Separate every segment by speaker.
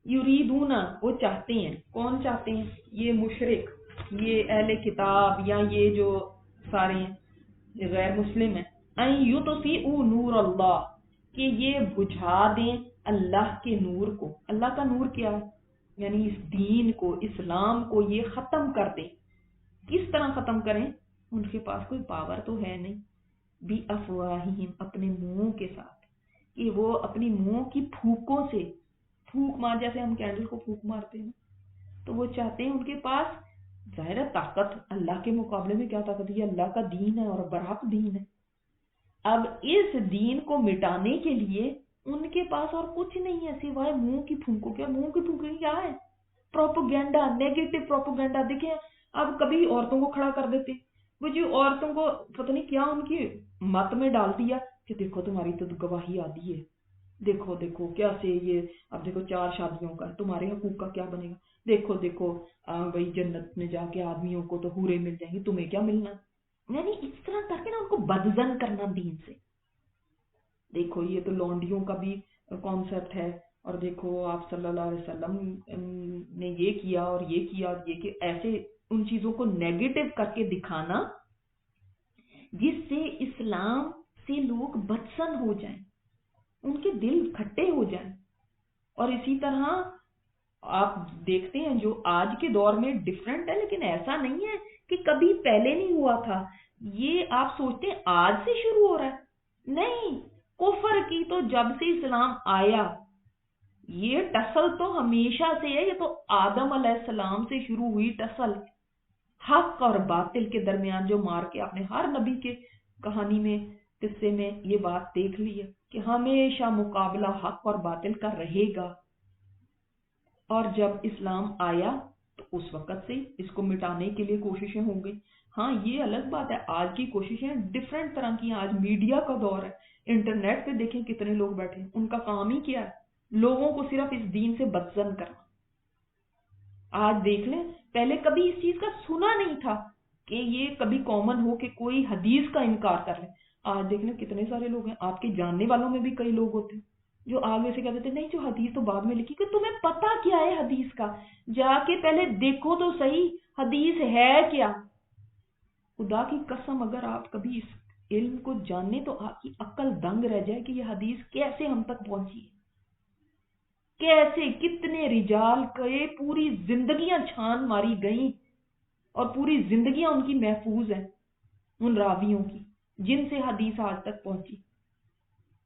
Speaker 1: یریدونا وہ چاہتے ہیں، کون چاہتے ہیں؟ یہ مشرک، یہ اہل کتاب یا یہ جو سارے ہیں غیر مسلم ہیں، ان یطفئوا نور اللہ کہ یہ بجھا دیں اللہ کے نور کو۔ اللہ کا نور کیا ہے؟ یعنی اس دین کو، اسلام کو یہ ختم کر دیں۔ کس طرح ختم کریں؟ ان کے پاس کوئی پاور تو ہے نہیں، بھی افواہہم اپنے منہوں کے ساتھ، کہ وہ اپنی منہ کی پھوکوں سے، پھوک مار جیسے ہم کینڈل کو پھوک مارتے ہیں، تو وہ چاہتے ہیں ان کے پاس ظاہر طاقت، اللہ کے مقابلے میں کیا طاقت ہے؟ اللہ کا دین ہے اور برحق دین ہے۔ اب اس دین کو مٹانے کے لیے ان کے پاس اور کچھ نہیں ہے سوائے منہ کی پھونکوں۔ کیا منہ کی پھونکیں کیا ہے؟ Propaganda, negative propaganda. دیکھیں اب کبھی عورتوں کو کھڑا کر دیتے، وہ جو عورتوں کو پتہ نہیں کیا ان کی مت میں ڈال دیا کہ دیکھو تمہاری تو گواہی آدھی ہے، دیکھو دیکھو کیسے یہ، اب دیکھو 4 شادیوں کا تمہارے حقوق کا کیا بنے گا، دیکھو دیکھو بھائی جنت میں جا کے آدمیوں کو تو حوریں مل جائیں گی، تمہیں کیا ملنا۔ یعنی اس طرح کر کے نا ان کو بدزن کرنا دین سے۔ دیکھو یہ تو لونڈیوں کا بھی کانسیپٹ ہے، اور دیکھو آپ صلی اللہ علیہ وسلم نے یہ کیا اور یہ کیا اور یہ کہ ایسے ان چیزوں کو نیگیٹو کر کے دکھانا جس سے اسلام سے لوگ بدسن ہو جائیں، ان کے دل کھٹے ہو جائیں۔ اور اسی طرح آپ دیکھتے ہیں جو آج کے دور میں ڈیفرنٹ ہے، لیکن ایسا نہیں ہے کہ کبھی پہلے نہیں ہوا تھا۔ یہ آپ سوچتے ہیں آج سے شروع ہو رہا ہے، نہیں، کفر کی تو جب سے اسلام آیا، یہ ٹسل تو ہمیشہ سے ہے، یہ تو آدم علیہ السلام سے شروع ہوئی ٹسل، حق اور باطل کے درمیان جو مار کے آپ نے ہر نبی کے کہانی میں، قصے میں یہ بات دیکھ لی ہے کہ ہمیشہ مقابلہ حق اور باطل کا رہے گا۔ اور جب اسلام آیا تو اس وقت سے اس کو مٹانے کے لیے کوششیں ہوں گی۔ ہاں یہ الگ بات ہے، آج کی کوششیں ڈیفرنٹ طرح کی ہیں، آج میڈیا کا دور ہے، انٹرنیٹ پہ دیکھیں کتنے لوگ بیٹھے ہیں، ان کا کام ہی کیا ہے؟ لوگوں کو صرف اس دین سے بدزن کرنا۔ آج دیکھ لیں، پہلے کبھی اس چیز کا سنا نہیں تھا کہ یہ کبھی کامن ہو کہ کوئی حدیث کا انکار کر لے۔ آج دیکھ لیں کتنے سارے لوگ ہیں، آپ کے جاننے والوں میں بھی کئی لوگ ہوتے ہیں جو آگے سے کہتے تھے نہیں جو حدیث تو بعد میں لکھی، کہ تمہیں پتا کیا ہے حدیث کا؟ جا کے پہلے دیکھو تو صحیح حدیث ہے کیا۔ خدا کی قسم اگر آپ کبھی اس علم کو جاننے تو آپ کی عقل دنگ رہ جائے کہ یہ حدیث کیسے ہم تک پہنچی ہے، کیسے کتنے رجال کے پوری زندگیاں چھان ماری گئیں اور پوری زندگیاں ان کی محفوظ ہیں، ان راویوں کی جن سے حدیث آج تک پہنچی۔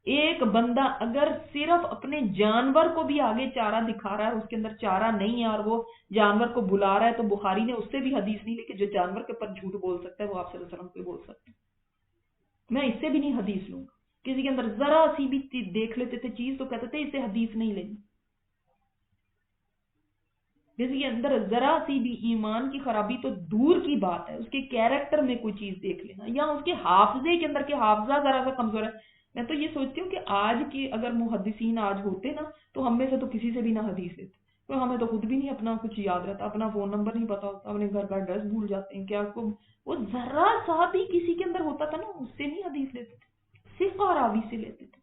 Speaker 1: ایک بندہ اگر صرف اپنے جانور کو بھی آگے چارہ دکھا رہا ہے، اس کے اندر چارہ نہیں ہے اور وہ جانور کو بلا رہا ہے، تو بخاری نے اس سے بھی حدیث نہیں لکھی۔ جو جانور کے اوپر جھوٹ بول سکتا ہے وہ آپ صلی اللہ علیہ وسلم کو بول سکتا ہے، میں اس سے بھی نہیں حدیث لوں گا۔ کسی کے اندر ذرا سی بھی دیکھ لیتے تھے چیز تو کہتے تھے اس سے حدیث نہیں لینی۔ کسی کے اندر ذرا سی بھی ایمان کی خرابی تو دور کی بات ہے، اس کے کیریکٹر میں کوئی چیز دیکھ لینا، یا اس کے حافظے کے اندر کہ حافظہ ذرا سا کمزور ہے۔ میں تو یہ سوچتی ہوں کہ آج کے اگر محدثین آج ہوتے نا تو ہم میں سے تو کسی سے بھی نہ حدیث لیتے، تو ہمیں تو خود بھی نہیں اپنا کچھ یاد رہتا، اپنا فون نمبر نہیں پتا ہوتا، اپنے گھر کا ایڈریس بھول جاتے ہیں، کیا کو وہ ذرا سا بھی کسی کے اندر ہوتا تھا نا اس سے نہیں حدیث لیتے تھے، ثقہ راوی سے لیتے تھے۔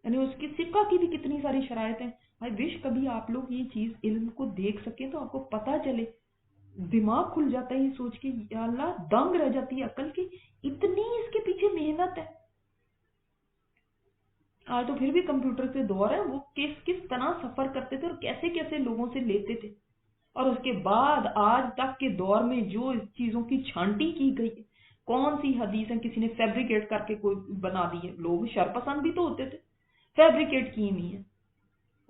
Speaker 1: یعنی اس کی ثقہ کی بھی کتنی ساری شرائط ہیں۔ آئی وش کبھی آپ لوگ یہ چیز علم کو دیکھ سکیں تو آپ کو پتا چلے، دماغ کھل جاتا ہے یہ سوچ کے، یا اللہ دنگ رہ جاتی ہے عقل کی، اتنی اس کے پیچھے محنت ہے۔ آج تو پھر بھی کمپیوٹر سے دور ہے، وہ کس طرح سفر کرتے تھے اور کیسے کیسے لوگوں سے لیتے تھے، اور اس کے بعد آج تک کے دور میں جو اس چیزوں کی چھانٹی کی گئی ہے، کون سی حدیث ہے کسی نے فیبریکیٹ کر کے کوئی بنا دی ہے۔ لوگ شرپسند بھی تو ہوتے تھے، فیبریکیٹ کی ہوئی ہے،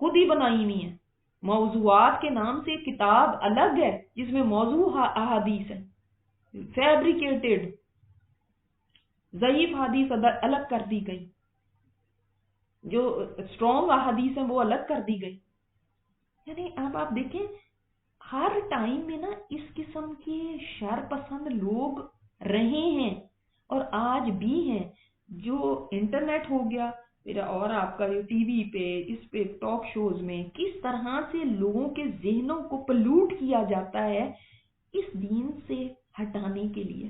Speaker 1: خود ہی بنائی ہوئی ہے۔ موضوعات کے نام سے کتاب الگ ہے جس میں موضوع احادیث ہے، فیبریکیٹڈ ضعیف حدیث الگ کر دی گئی، جو اسٹرانگ احادیث ہیں وہ الگ کر دی گئی۔ یعنی اب آپ دیکھیں ہر ٹائم میں نا اس قسم کے شر پسند لوگ رہے ہیں اور آج بھی ہیں۔ جو انٹرنیٹ ہو گیا پھر، اور آپ کا ٹی وی پہ، اس پہ ٹاک شوز میں کس طرح سے لوگوں کے ذہنوں کو پلوٹ کیا جاتا ہے اس دین سے ہٹانے کے لیے۔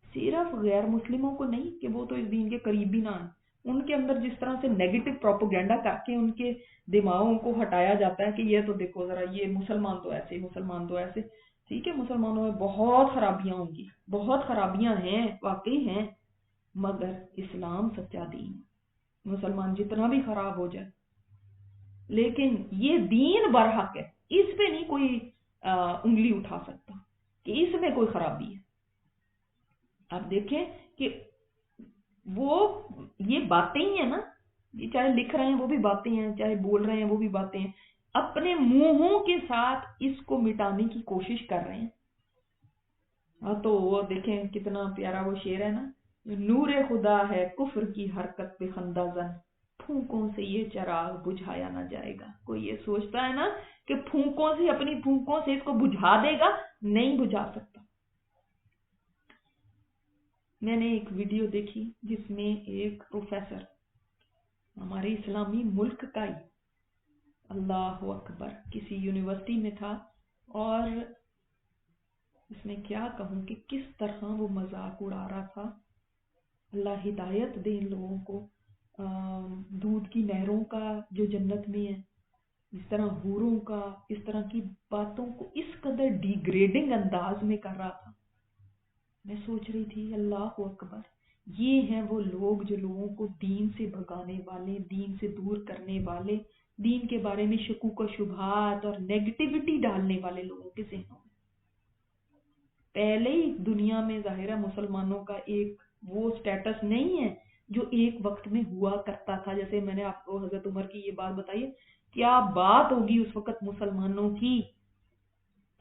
Speaker 1: صرف غیر مسلموں کو نہیں کہ وہ تو اس دین کے قریب بھی نہ آئیں، ان کے اندر جس طرح سے نیگیٹو پروپیگنڈا کر کے ان کے دماغوں کو ہٹایا جاتا ہے کہ یہ تو دیکھو ذرا یہ مسلمان تو ایسے، مسلمان تو ایسے. ٹھیک ہے، مسلمانوں میں بہت خرابیاں ہوں گی، بہت خرابیاں ہیں، واقعی ہیں، مگر اسلام سچا دین. مسلمان جتنا بھی خراب ہو جائے لیکن یہ دین برحق ہے، اس پہ نہیں کوئی انگلی اٹھا سکتا کہ اس میں کوئی خرابی ہے. آپ دیکھیں کہ وہ یہ باتیں ہی ہیں نا، یہ چاہے لکھ رہے ہیں وہ بھی باتیں ہیں، چاہے بول رہے ہیں وہ بھی باتیں ہیں، اپنے منہوں کے ساتھ اس کو مٹانے کی کوشش کر رہے ہیں. ہاں تو وہ دیکھیں کتنا پیارا وہ شعر ہے نا، نور خدا ہے کفر کی حرکت پہ خندہ زن، پھونکوں سے یہ چراغ بجھایا نہ جائے گا. کوئی یہ سوچتا ہے نا کہ پھونکوں سے، اپنی پھونکوں سے اس کو بجھا دے گا، نہیں بجھا سکتا. میں نے ایک ویڈیو دیکھی جس میں ایک پروفیسر ہمارے اسلامی ملک کا ہی، اللہ اکبر، کسی یونیورسٹی میں تھا، اور اس میں کیا کہوں کہ کس طرح وہ مذاق اڑا رہا تھا. اللہ ہدایت دے ان لوگوں کو. دودھ کی نہروں کا جو جنت میں ہے، اس طرح حوروں کا، اس طرح کی باتوں کو اس قدر ڈیگریڈنگ انداز میں کر رہا تھا. میں سوچ رہی تھی اللہ اکبر، یہ ہیں وہ لوگ جو لوگوں کو دین سے بھگانے والے، دین سے دور کرنے والے، دین کے بارے میں شکوک و شبہات اور نیگیٹیوٹی ڈالنے والے لوگوں کے ذہنوں میں. پہلے ہی دنیا میں ظاہر ہے مسلمانوں کا ایک وہ سٹیٹس نہیں ہے جو ایک وقت میں ہوا کرتا تھا. جیسے میں نے آپ کو حضرت عمر کی یہ بات بتائی، کیا بات ہوگی اس وقت مسلمانوں کی،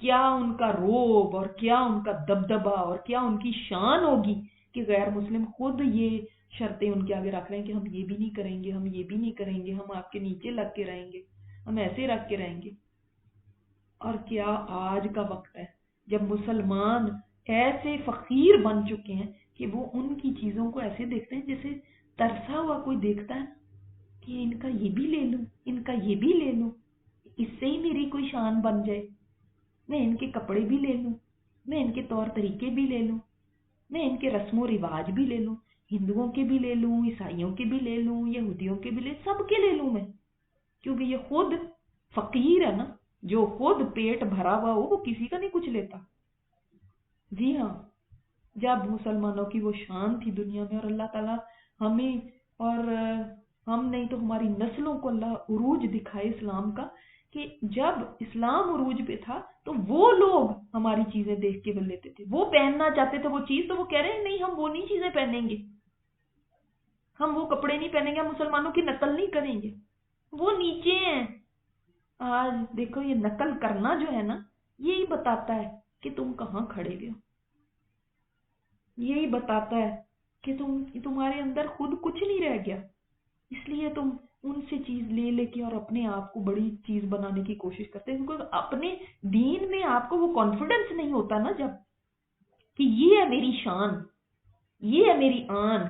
Speaker 1: کیا ان کا روب اور کیا ان کا دبدبہ اور کیا ان کی شان ہوگی کہ غیر مسلم خود یہ شرطیں ان کے آگے رکھ رہے ہیں کہ ہم یہ بھی نہیں کریں گے، ہم یہ بھی نہیں کریں گے، ہم آپ کے نیچے لگ کے رہیں گے، ہم ایسے رکھ کے رہیں گے. اور کیا آج کا وقت ہے جب مسلمان ایسے فقیر بن چکے ہیں کہ وہ ان کی چیزوں کو ایسے دیکھتے ہیں جیسے ترسا ہوا کوئی دیکھتا ہے کہ ان کا یہ بھی لے لوں، ان کا یہ بھی لے لوں، اس سے ہی میری کوئی شان بن جائے، میں ان کے کپڑے بھی لے لوں، میں ان کے طور طریقے بھی لے لوں، میں ان کے رسم و رواج بھی لے لوں، ہندوؤں کے بھی لے لوں، عیسائیوں کے بھی لے لوں، یہودیوں کے بھی لے، سب کے لے لوں میں. کیونکہ یہ خود فقیر ہے نا، جو خود پیٹ بھرا ہوا ہو وہ کسی کا نہیں کچھ لیتا. جی ہاں، جب مسلمانوں کی وہ شان تھی دنیا میں، اور اللہ تعالیٰ ہمیں اور ہم نہیں تو ہماری نسلوں کو اللہ عروج دکھائے اسلام کا، کہ جب اسلام عروج پہ تھا تو وہ لوگ ہماری چیزیں دیکھ کے وہ لیتے تھے، وہ پہننا چاہتے تھے وہ چیز، تو وہ کہہ رہے ہیں نہیں ہم وہ نہیں چیزیں پہنیں گے، ہم وہ کپڑے نہیں پہنیں گے، ہم مسلمانوں کی نقل نہیں کریں گے، وہ نیچے ہیں. آج دیکھو یہ نقل کرنا جو ہے نا، یہی بتاتا ہے کہ تم کہاں کھڑے گئے ہو، یہی بتاتا ہے کہ تمہارے اندر خود کچھ نہیں رہ گیا، اس لیے تم ان سے چیز لے لے کے اور اپنے آپ کو بڑی چیز بنانے کی کوشش کرتے ہیں. کیونکہ اپنے دین میں آپ کو وہ کانفیڈنس نہیں ہوتا نا، جب کہ یہ ہے میری شان، یہ ہے میری آن،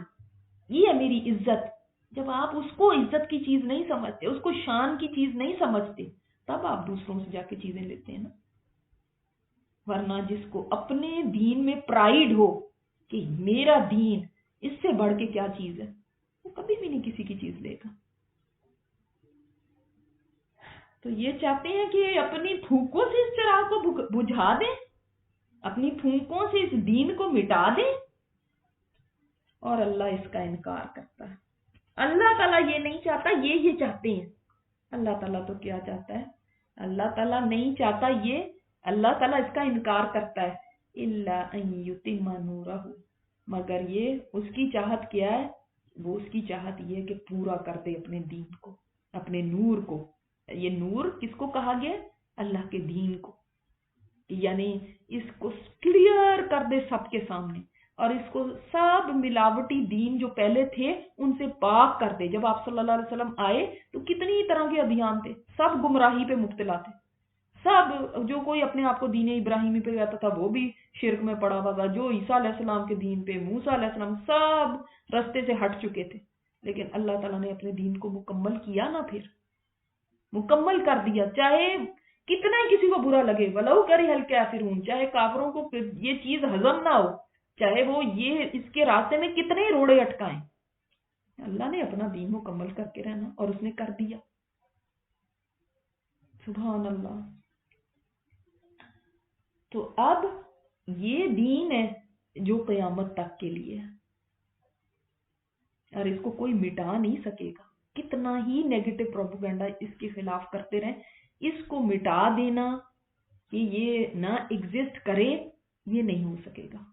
Speaker 1: یہ ہے میری عزت. جب آپ اس کو عزت کی چیز نہیں سمجھتے، اس کو شان کی چیز نہیں سمجھتے، تب آپ دوسروں سے جا کے چیزیں لیتے ہیں نا. ورنہ جس کو اپنے دین میں پرائیڈ ہو کہ میرا دین اس سے بڑھ کے کیا چیز ہے، وہ کبھی بھی نہیں کسی کی چیز لے گا. تو یہ چاہتے ہیں کہ اپنی پھونکوں سے اس چراغ کو بجھا دیں، اپنی پھونکوں سے اس دین کو مٹا دیں، اور اللہ اس کا انکار کرتا ہے. اللہ تعالیٰ یہ نہیں چاہتا، یہ چاہتے ہیں. اللہ تعالیٰ تو کیا چاہتا ہے؟ اللہ تعالیٰ نہیں چاہتا یہ، اللہ تعالیٰ اس کا انکار کرتا ہے. الا ان یتم نورہ، مگر یہ اس کی چاہت کیا ہے؟ وہ اس کی چاہت یہ ہے کہ پورا کر دے اپنے دین کو، اپنے نور کو. یہ نور کس کو کہا گیا؟ اللہ کے دین کو. یعنی اس کو کلیئر کر دے سب کے سامنے، اور اس کو سب ملاوٹی دین جو پہلے تھے ان سے پاک کر دے. جب آپ صلی اللہ علیہ وسلم آئے تو کتنی طرح کے ادیان تھے، سب گمراہی پہ مبتلا تھے، سب. جو کوئی اپنے آپ کو دین ابراہیمی پہ کہتا تھا وہ بھی شرک میں پڑا ہوا تھا، جو عیسیٰ علیہ السلام کے دین پہ، موسیٰ علیہ السلام، سب رستے سے ہٹ چکے تھے. لیکن اللہ تعالیٰ نے اپنے دین کو مکمل کیا نا، پھر مکمل کر دیا. چاہے کتنا ہی کسی کو برا لگے، ولو کرہ الکافرون، چاہے کافروں کو یہ چیز ہضم نہ ہو، چاہے وہ یہ اس کے راستے میں کتنے روڑے اٹکائیں، اللہ نے اپنا دین مکمل کر کے رہنا اور اس نے کر دیا. سبحان اللہ. تو اب یہ دین ہے جو قیامت تک کے لیے ہے اور اس کو کوئی مٹا نہیں سکے گا. کتنا ہی نیگیٹو پروپیگنڈا اس کے خلاف کرتے رہیں، اس کو مٹا دینا کہ یہ نہ ایگزسٹ کرے یہ نہیں ہو سکے گا.